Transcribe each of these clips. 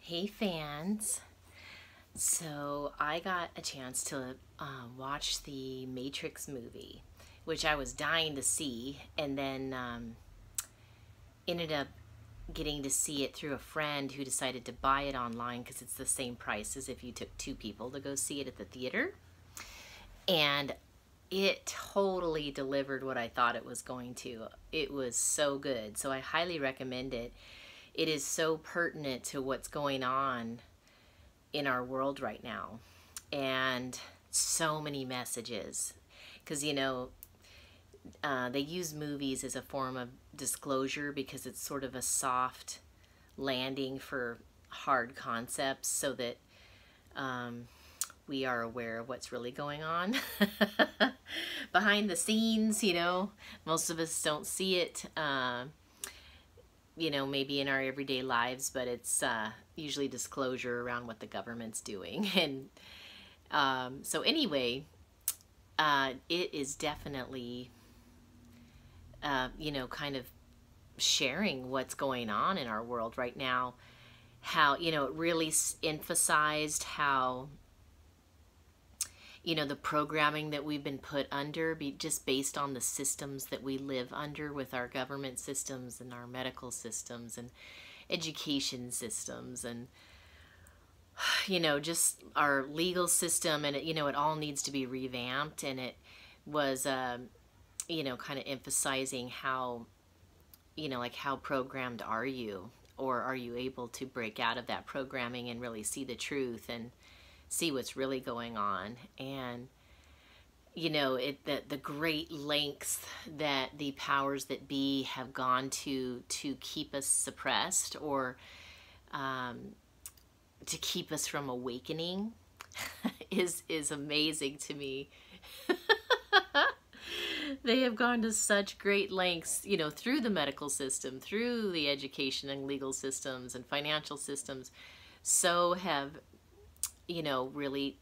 Hey fans. So I got a chance to watch the Matrix movie, which I was dying to see, and then ended up getting to see it through a friend who decided to buy it online because it's the same price as if you took two people to go see it at the theater. And it totally delivered what I thought it was going to. It was so good. So I highly recommend it. It is so pertinent to what's going on in our world right now, and so many messages, because they use movies as a form of disclosure because it's sort of a soft landing for hard concepts, so that we are aware of what's really going on behind the scenes. Most of us don't see it maybe in our everyday lives, but it's usually disclosure around what the government's doing. And so anyway, it is definitely, kind of sharing what's going on in our world right now. How, it really emphasized how, the programming that we've been put under, just based on the systems that we live under with our government systems and our medical systems and education systems and, just our legal system. And, it all needs to be revamped. And it was, kind of emphasizing how, like how programmed are you? Or are you able to break out of that programming and really see the truth and see what's really going on? And the great lengths that the powers that be have gone to keep us suppressed, or to keep us from awakening is amazing to me. They have gone to such great lengths, through the medical system, through the education and legal systems and financial systems. So have really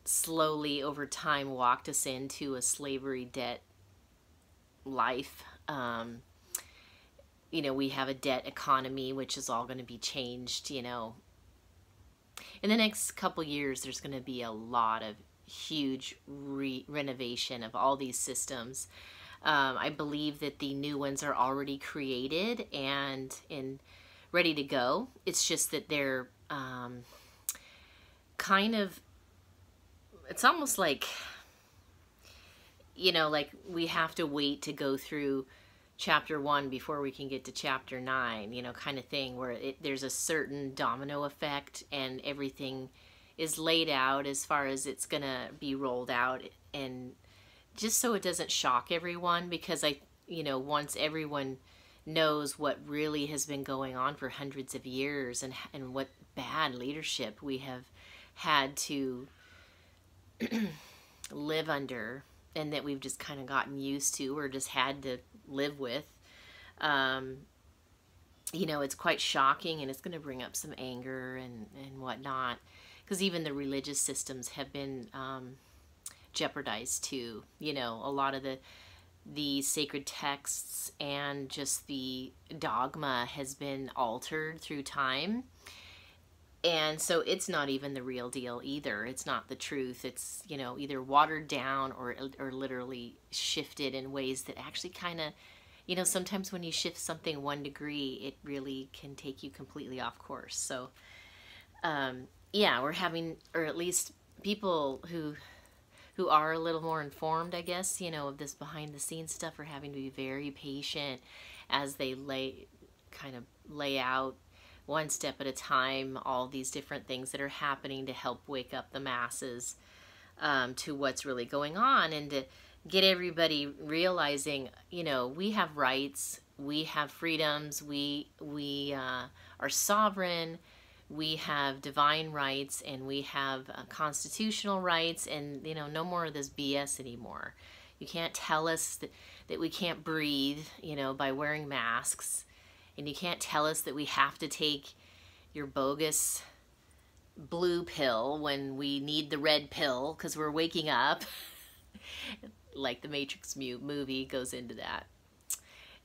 slowly over time walked us into a slavery debt life. We have a debt economy, which is all going to be changed. In the next couple years, there's going to be a lot of huge renovation of all these systems. I believe that the new ones are already created and ready to go. It's just that they're kind of, it's almost like, like we have to wait to go through chapter 1 before we can get to chapter 9, kind of thing, where there's a certain domino effect and everything is laid out as far as it's gonna be rolled out, and just so it doesn't shock everyone, because once everyone knows what really has been going on for hundreds of years and what bad leadership we have had to live under, and that we've just kind of gotten used to or just had to live with, it's quite shocking, and it's going to bring up some anger and whatnot, because even the religious systems have been jeopardized too. A lot of the sacred texts and just the dogma has been altered through time. And so it's not even the real deal either. It's not the truth. It's, either watered down or literally shifted in ways that actually kind of, sometimes when you shift something 1 degree, it really can take you completely off course. So, yeah, we're having, or at least people who are a little more informed, I guess, of this behind the scenes stuff, are having to be very patient as they lay out 1 step at a time all these different things that are happening to help wake up the masses to what's really going on, and to get everybody realizing, we have rights, we have freedoms, we are sovereign, we have divine rights, and we have constitutional rights, and no more of this BS anymore. You can't tell us that we can't breathe, by wearing masks. And you can't tell us that we have to take your bogus blue pill when we need the red pill because we're waking up. Like the Matrix movie goes into that.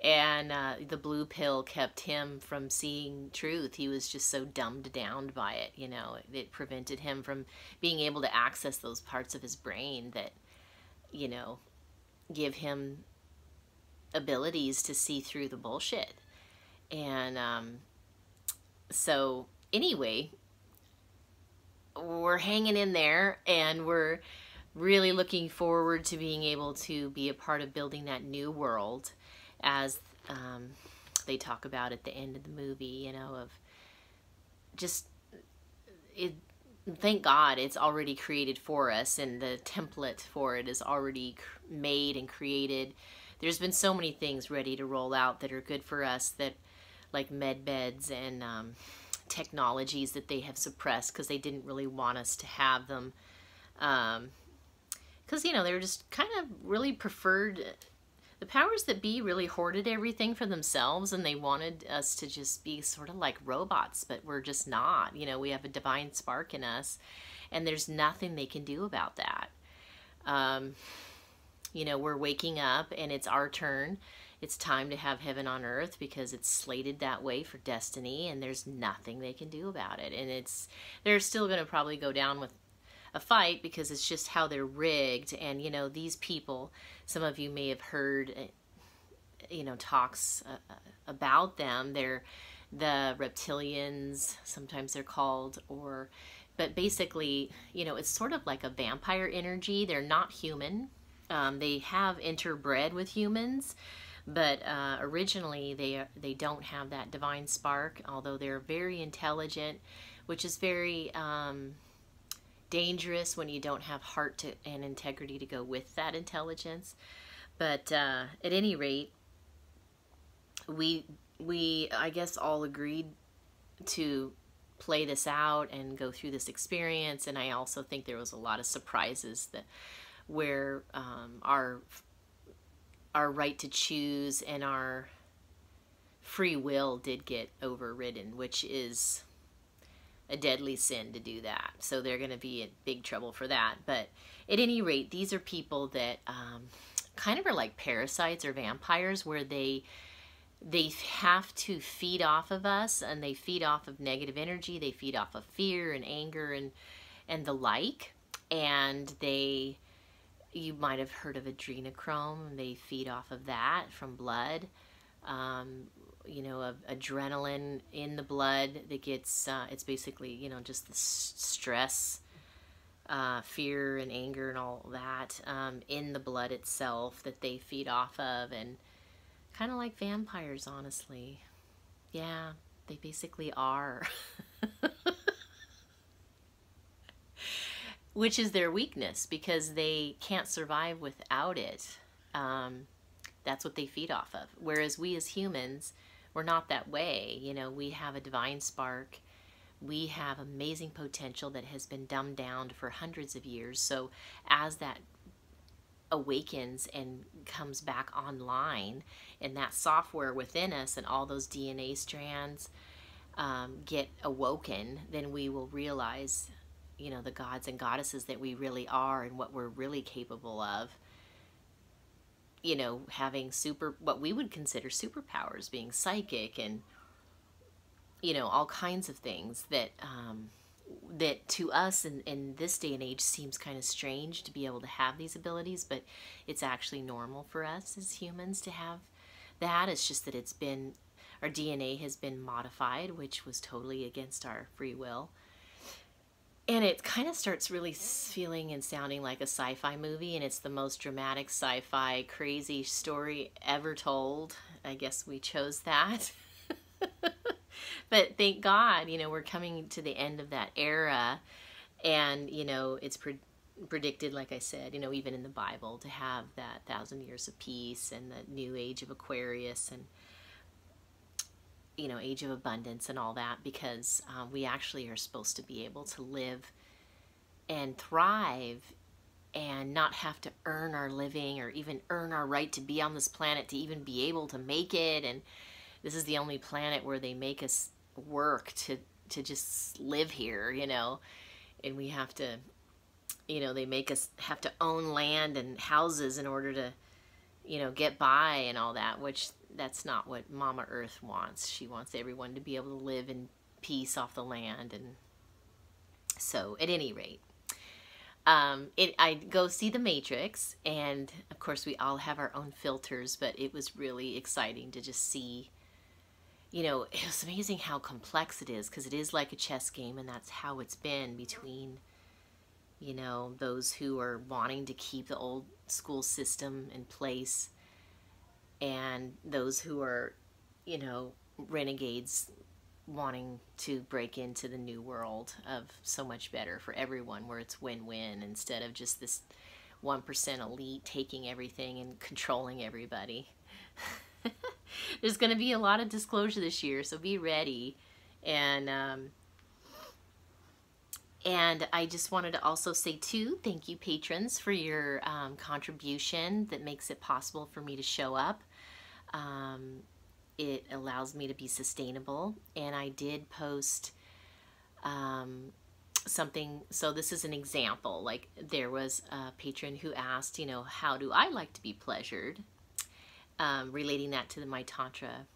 And the blue pill kept him from seeing truth. He was just so dumbed down by it, you know. It prevented him from being able to access those parts of his brain that, you know, give him abilities to see through the bullshit. And so anyway, we're hanging in there, and we're really looking forward to being able to be a part of building that new world, as they talk about at the end of the movie, you know, of just it. Thank God it's already created for us, and the template for it is already made and created. There's been so many things ready to roll out that are good for us, that like med beds and technologies that they have suppressed because they didn't really want us to have them. Because, you know, they were just kind of really preferred, the powers that be really hoarded everything for themselves, and they wanted us to just be sort of like robots, but we're just not. You know, we have a divine spark in us, and there's nothing they can do about that. You know, we're waking up, and it's our turn. It's time to have heaven on earth because it's slated that way for destiny, and there's nothing they can do about it. And they're still going to probably go down with a fight because it's just how they're rigged. And, you know, these people, some of you may have heard, you know, talks about them. They're the reptilians, sometimes they're called, but basically, you know, it's sort of like a vampire energy. They're not human. They have interbred with humans, but originally they don't have that divine spark, although they're very intelligent, which is very dangerous when you don't have heart and integrity to go with that intelligence. But at any rate, we I guess all agreed to play this out and go through this experience. And I also think there was a lot of surprises where our right to choose and our free will did get overridden, which is a deadly sin to do that. So they're going to be in big trouble for that. But at any rate, these are people that kind of are like parasites or vampires, where they have to feed off of us, and they feed off of negative energy. They feed off of fear and anger and the like. And you might have heard of adrenochrome. They feed off of that from blood. You know, of adrenaline in the blood that gets, it's basically, you know, just the stress, fear and anger and all that in the blood itself that they feed off of. And kind of like vampires, honestly. Yeah, they basically are. Which is their weakness, because they can't survive without it. That's what they feed off of. Whereas we as humans, we're not that way. You know, we have a divine spark. We have amazing potential that has been dumbed down for hundreds of years. So as that awakens and comes back online, and that software within us and all those DNA strands get awoken, then we will realize, you know, the gods and goddesses that we really are and what we're really capable of. You know, having what we would consider superpowers, being psychic and, you know, all kinds of things that that to us in this day and age seems kind of strange to be able to have these abilities, but it's actually normal for us as humans to have that. It's just that our DNA has been modified, which was totally against our free will. And it kind of starts really feeling and sounding like a sci-fi movie, and it's the most dramatic sci-fi crazy story ever told. I guess we chose that. But thank God, you know, we're coming to the end of that era, and, you know, it's predicted, like I said, you know, even in the Bible, to have that 1,000 years of peace and the new age of Aquarius and, you know, age of abundance and all that, because we actually are supposed to be able to live and thrive and not have to earn our living or even earn our right to be on this planet to even be able to make it. And this is the only planet where they make us work to just live here, you know, and we have to, you know, they make us have to own land and houses in order to, you know, get by and all that, which that's not what Mama Earth wants. She wants everyone to be able to live in peace off the land. And so at any rate, I go see The Matrix, and of course we all have our own filters, but it was really exciting to just see, you know, it was amazing how complex it is, because it is like a chess game, and that's how it's been between, you know, those who are wanting to keep the old school system in place and those who are, you know, renegades wanting to break into the new world of so much better for everyone, where it's win-win instead of just this 1% elite taking everything and controlling everybody. There's going to be a lot of disclosure this year, so be ready. And I just wanted to also say too, thank you patrons for your contribution that makes it possible for me to show up. It allows me to be sustainable, and I did post something. So this is an example. Like, there was a patron who asked, you know, how do I like to be pleasured? Relating that to my Tantra,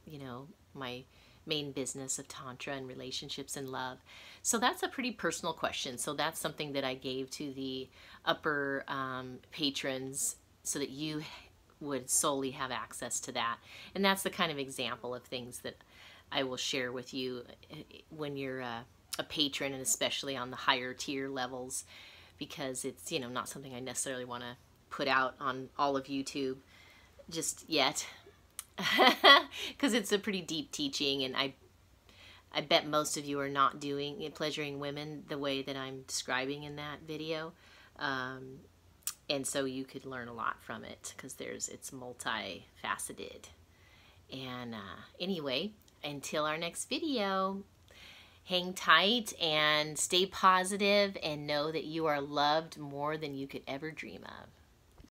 you know, my main business of Tantra and relationships and love. So that's a pretty personal question. So that's something that I gave to the upper patrons so that you would solely have access to that. And that's the kind of example of things that I will share with you when you're a patron, and especially on the higher tier levels, because it's, you know, not something I necessarily want to put out on all of YouTube just yet, because it's a pretty deep teaching, and I bet most of you are not doing it, pleasuring women the way that I'm describing in that video. And so you could learn a lot from it, because it's multifaceted. And anyway, until our next video, hang tight and stay positive, and know that you are loved more than you could ever dream of.